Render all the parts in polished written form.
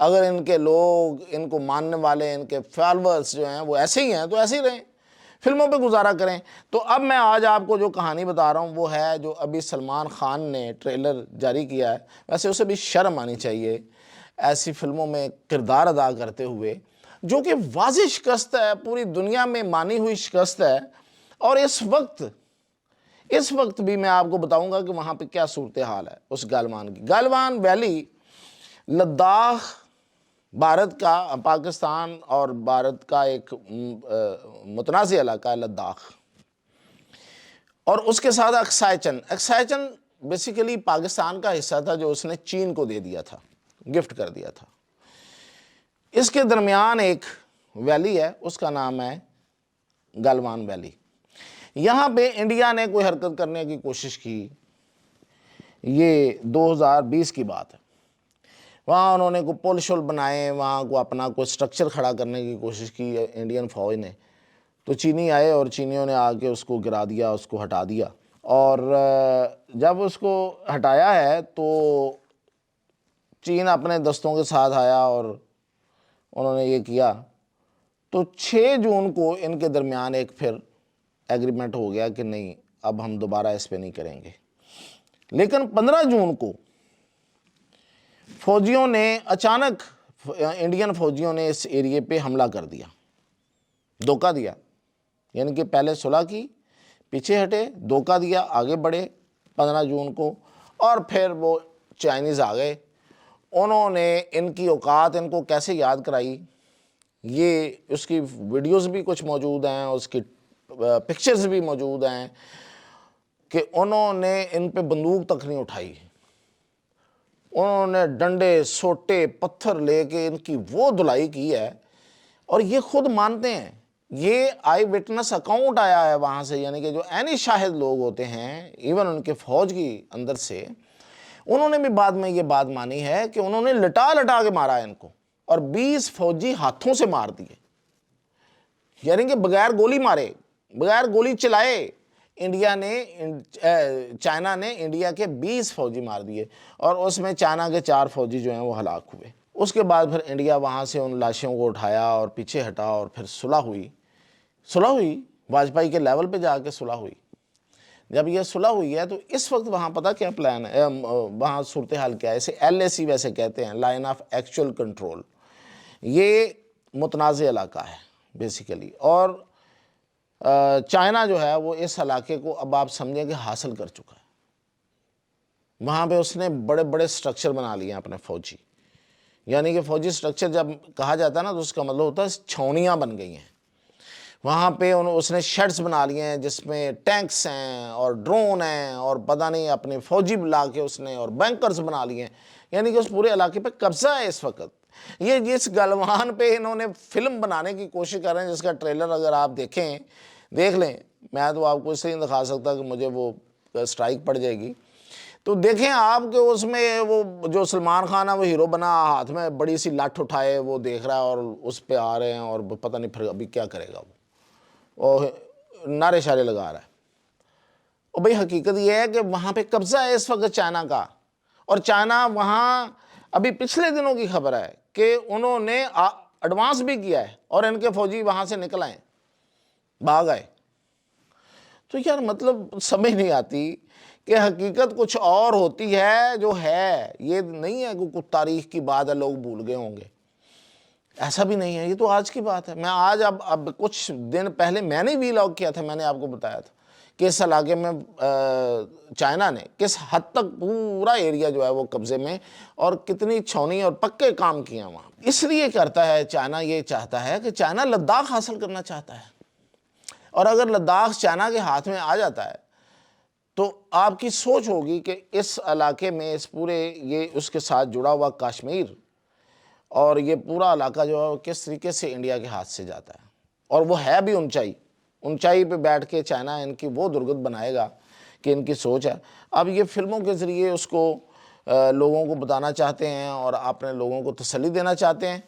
اگر ان کے لوگ، ان کو ماننے والے، ان کے فالورز جو ہیں وہ ایسے ہی ہیں تو ایسے ہی رہیں، فلموں پہ گزارا کریں۔ تو اب میں آج آپ کو جو کہانی بتا رہا ہوں وہ ہے جو ابھی سلمان خان نے ٹریلر جاری کیا ہے۔ ویسے اسے بھی شرم آنی چاہیے ایسی فلموں میں کردار ادا کرتے ہوئے، جو کہ واضح شکست ہے، پوری دنیا میں مانی ہوئی شکست ہے۔ اور اس وقت بھی میں آپ کو بتاؤں گا کہ وہاں پہ کیا صورتحال ہے اس گالوان کی۔ گالوان ویلی لداخ، بھارت کا، پاکستان اور بھارت کا ایک متنازع علاقہ ہے لداخ، اور اس کے ساتھ اکسائچن بیسیکلی پاکستان کا حصہ تھا جو اس نے چین کو دے دیا تھا، گفٹ کر دیا تھا۔ اس کے درمیان ایک ویلی ہے، اس کا نام ہے گالوان ویلی۔ یہاں پہ انڈیا نے کوئی حرکت کرنے کی کوشش کی، یہ 2020 کی بات ہے۔ وہاں انہوں نے کوئی پل شل بنائے، وہاں کو اپنا کوئی سٹرکچر کھڑا کرنے کی کوشش کی انڈین فوج نے، تو چینی آئے اور چینیوں نے آ کے اس کو گرا دیا، اس کو ہٹا دیا۔ اور جب اس کو ہٹایا ہے تو چین اپنے دستوں کے ساتھ آیا اور انہوں نے یہ کیا، تو 6 جون کو ان کے درمیان ایک پھر ایگریمنٹ ہو گیا کہ نہیں اب ہم دوبارہ اس پہ نہیں کریں گے۔ لیکن 15 جون کو فوجیوں نے اچانک، انڈین فوجیوں نے اس ایریے پہ حملہ کر دیا، دھوکہ دیا، یعنی کہ پہلے صلح کی، پیچھے ہٹے، دھوکہ دیا، آگے بڑھے 15 جون کو، اور پھر وہ چائنیز آ گئے۔ انہوں نے ان کی اوقات ان کو کیسے یاد کرائی، یہ اس کی ویڈیوز بھی کچھ موجود ہیں، اس کی پکچرز بھی موجود ہیں، کہ انہوں نے ان پہ بندوق تک نہیں اٹھائی، انہوں نے ڈنڈے، سوٹے، پتھر لے کے ان کی وہ دھلائی کی ہے۔ اور یہ خود مانتے ہیں، یہ آئی وٹنس اکاؤنٹ آیا ہے وہاں سے، یعنی کہ جو عینی شاہد لوگ ہوتے ہیں ایون ان کے فوج کی اندر سے، انہوں نے بھی بعد میں یہ بات مانی ہے کہ انہوں نے لٹا لٹا کے مارا ہے ان کو، اور 20 فوجی ہاتھوں سے مار دیے، یعنی کہ بغیر گولی مارے، بغیر گولی چلائے چائنا نے انڈیا کے 20 فوجی مار دیے، اور اس میں چائنا کے 4 فوجی جو ہیں وہ ہلاک ہوئے۔ اس کے بعد پھر انڈیا وہاں سے ان لاشوں کو اٹھایا اور پیچھے ہٹا، اور پھر صلح ہوئی واجپئی کے لیول پہ جا کے صلح ہوئی۔ جب یہ صلح ہوئی ہے تو اس وقت وہاں پتہ کیا پلان ہے، وہاں صورتحال کیا ہے، اسے LAC ویسے کہتے ہیں، لائن آف ایکچول کنٹرول۔ یہ متنازع علاقہ ہے بیسیکلی، اور چائنا جو ہے وہ اس علاقے کو اب آپ سمجھیں کہ حاصل کر چکا ہے۔ وہاں پہ اس نے بڑے بڑے سٹرکچر بنا لیے ہیں اپنے فوجی، یعنی کہ فوجی سٹرکچر جب کہا جاتا ہے نا تو اس کا مطلب ہوتا ہے چھاؤنیاں بن گئی ہیں وہاں پہ، اس نے شیڈز بنا لیے ہیں جس میں ٹینکس ہیں اور ڈرون ہیں اور پتہ نہیں اپنے فوجی بلا کے اس نے، اور بینکرز بنا لیے ہیں، یعنی کہ اس پورے علاقے پہ قبضہ ہے اس وقت۔ یہ جس گالوان پہ انہوں نے فلم بنانے کی کوشش کر رہے ہیں، جس کا ٹریلر اگر آپ دیکھ لیں، میں تو آپ کو اس سے نہیں دکھا سکتا کہ مجھے وہ سٹرائک پڑ جائے گی، تو دیکھیں آپ کہ اس میں وہ جو سلمان خان ہے وہ ہیرو بنا، ہاتھ میں بڑی سی لٹھ اٹھائے وہ دیکھ رہا ہے اور اس پہ آ رہے ہیں، اور پتہ نہیں پھر ابھی کیا کرے گا وہ، اور نعرے شارے لگا رہا ہے۔ اور بھئی حقیقت یہ ہے کہ وہاں پہ قبضہ ہے اس وقت چائنا کا، اور چائنا وہاں ابھی پچھلے دنوں کی خبر ہے کہ انہوں نے ایڈوانس بھی کیا ہے، اور ان کے فوجی وہاں سے نکل آئے، بھاگ آئے۔ تو یار مطلب سمجھ نہیں آتی کہ حقیقت کچھ اور ہوتی ہے جو ہے، یہ نہیں ہے کہ کچھ تاریخ کی بات ہے لوگ بھول گئے ہوں گے، ایسا بھی نہیں ہے، یہ تو آج کی بات ہے۔ میں آج اب کچھ دن پہلے میں نے ویلاگ کیا تھا، میں نے آپ کو بتایا تھا کہ اس علاقے میں چائنا نے کس حد تک پورا ایریا جو ہے وہ قبضے میں، اور کتنی چھاؤنی اور پکے کام کیے ہیں وہاں۔ اس لیے کرتا ہے چائنا، یہ چاہتا ہے کہ چائنا لداخ حاصل کرنا چاہتا ہے، اور اگر لداخ چائنا کے ہاتھ میں آ جاتا ہے تو آپ کی سوچ ہوگی کہ اس علاقے میں، اس پورے یہ اس کے ساتھ جڑا ہوا کشمیر اور یہ پورا علاقہ جو ہے وہ کس طریقے سے انڈیا کے ہاتھ سے جاتا ہے، اور وہ ہے بھی اونچائی پہ بیٹھ کے چائنا ان کی وہ درگت بنائے گا کہ ان کی سوچ ہے۔ اب یہ فلموں کے ذریعے اس کو لوگوں کو بتانا چاہتے ہیں اور اپنے لوگوں کو تسلی دینا چاہتے ہیں،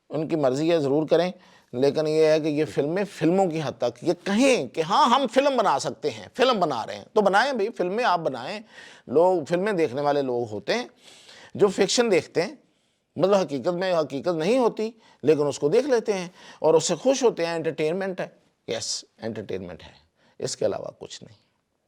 ان کی مرضی ہے، ضرور کریں، لیکن یہ ہے کہ یہ فلموں کی حد تک یہ کہیں کہ ہاں ہم فلم بنا سکتے ہیں، فلم بنا رہے ہیں تو بنائیں بھئی، فلمیں آپ بنائیں۔ لوگ فلمیں دیکھنے والے لوگ ہوتے ہیں جو فکشن دیکھتے ہیں، مطلب حقیقت میں حقیقت نہیں ہوتی لیکن اس کو دیکھ لیتے ہیں اور اس سے خوش ہوتے ہیں. انٹرٹینمنٹ ہے. یس انٹرٹینمنٹ ہے, اس کے علاوہ کچھ نہیں.